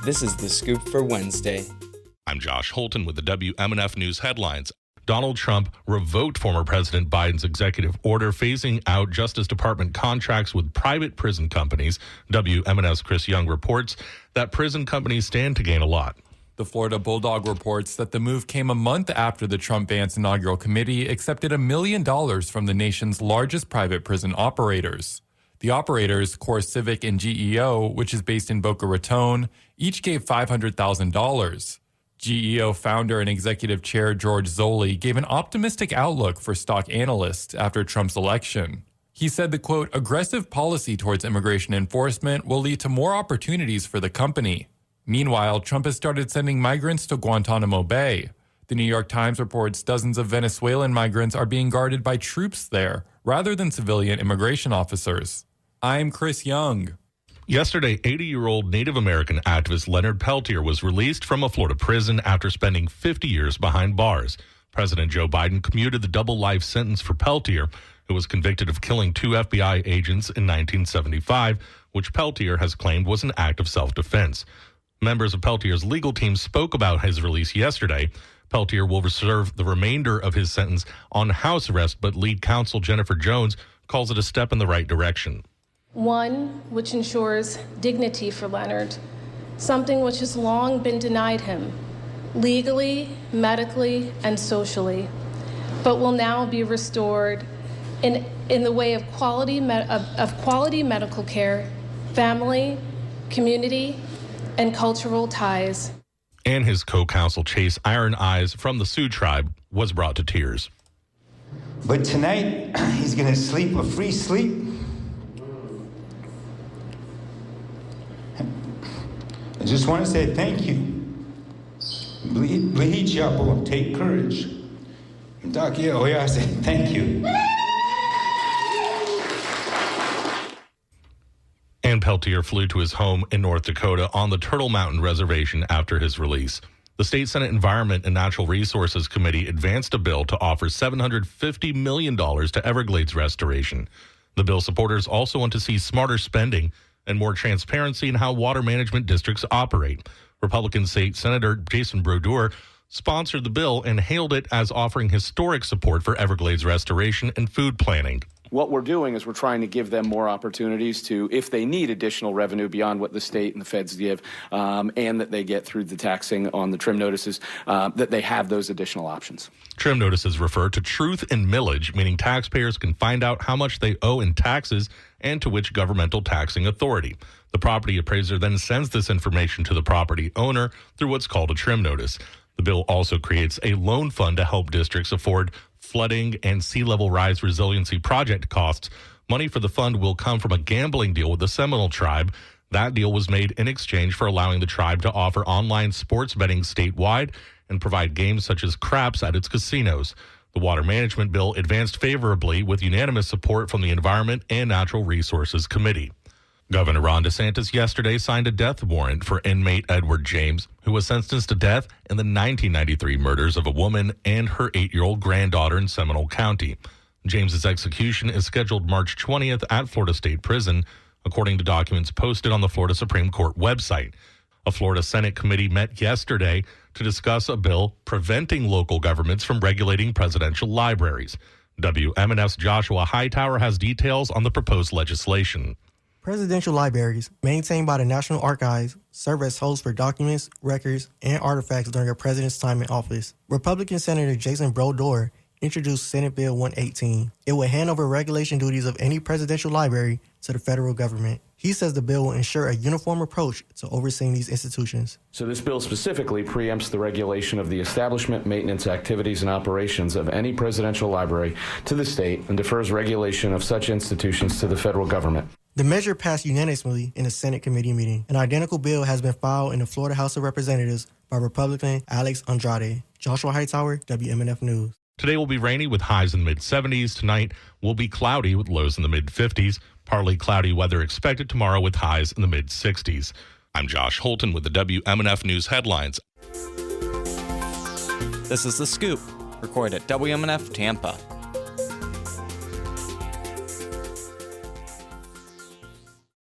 This is The Scoop for Wednesday. I'm Josh Holton with the WMNF News headlines. Donald Trump revoked former President Biden's executive order phasing out Justice Department contracts with private prison companies. WMNF's Chris Young reports that prison companies stand to gain a lot. The Florida Bulldog reports that the move came a month after the Trump-Vance inaugural committee accepted $1 million from the nation's largest private prison operators. The operators, Core Civic and GEO, which is based in Boca Raton, each gave $500,000. GEO founder and executive chair George Zolli gave an optimistic outlook for stock analysts after Trump's election. He said the, quote, aggressive policy towards immigration enforcement will lead to more opportunities for the company. Meanwhile, Trump has started sending migrants to Guantanamo Bay. The New York Times reports dozens of Venezuelan migrants are being guarded by troops there rather than civilian immigration officers. I'm Chris Young. Yesterday, 80-year-old Native American activist Leonard Peltier was released from a Florida prison after spending 50 years behind bars. President Joe Biden commuted the double life sentence for Peltier, who was convicted of killing 2 FBI agents in 1975, which Peltier has claimed was an act of self-defense. Members of Peltier's legal team spoke about his release yesterday. Peltier will serve the remainder of his sentence on house arrest, but lead counsel Jennifer Jones calls it a step in the right direction. One which ensures dignity for Leonard, something which has long been denied him, legally, medically, and socially, but will now be restored in the way of quality medical care, family, community, and cultural ties. And his co-counsel Chase Iron Eyes from the Sioux tribe was brought to tears. But tonight, he's going to sleep a free sleep. I just want to say thank you. Bleed Chapo, take courage. I say thank you. And Peltier flew to his home in North Dakota on the Turtle Mountain Reservation after his release. The State Senate Environment and Natural Resources Committee advanced a bill to offer $750 million to Everglades restoration. The bill supporters also want to see smarter spending and more transparency in how water management districts operate. Republican State Senator Jason Brodeur sponsored the bill and hailed it as offering historic support for Everglades restoration and food planning. What we're doing is we're trying to give them more opportunities to, if they need additional revenue beyond what the state and the feds give, and that they get through the taxing on the trim notices, that they have those additional options. Trim notices refer to truth in millage, meaning taxpayers can find out how much they owe in taxes and to which governmental taxing authority. The property appraiser then sends this information to the property owner through what's called a trim notice. The bill also creates a loan fund to help districts afford flooding and sea level rise resiliency project costs. Money for the fund will come from a gambling deal with the Seminole tribe. That deal was made in exchange for allowing the tribe to offer online sports betting statewide and provide games such as craps at its casinos. The water management bill advanced favorably with unanimous support from the Environment and Natural Resources Committee. Governor Ron DeSantis yesterday signed a death warrant for inmate Edward James, who was sentenced to death in the 1993 murders of a woman and her 8-year-old granddaughter in Seminole County. James's execution is scheduled March 20th at Florida State Prison, according to documents posted on the Florida Supreme Court website. A Florida Senate committee met yesterday to discuss a bill preventing local governments from regulating presidential libraries. WMNF's Joshua Hightower has details on the proposed legislation. Presidential libraries, maintained by the National Archives, serve as hosts for documents, records, and artifacts during a president's time in office. Republican Senator Jason Brodeur introduced Senate Bill 118. It would hand over regulation duties of any presidential library to the federal government. He says the bill will ensure a uniform approach to overseeing these institutions. So this bill specifically preempts the regulation of the establishment, maintenance, activities, and operations of any presidential library to the state and defers regulation of such institutions to the federal government. The measure passed unanimously in a Senate committee meeting. An identical bill has been filed in the Florida House of Representatives by Republican Alex Andrade. Joshua Hightower, WMNF News. Today will be rainy with highs in the mid-70s. Tonight will be cloudy with lows in the mid-50s. Partly cloudy weather expected tomorrow with highs in the mid-60s. I'm Josh Holton with the WMNF News headlines. This is The Scoop, recorded at WMNF Tampa.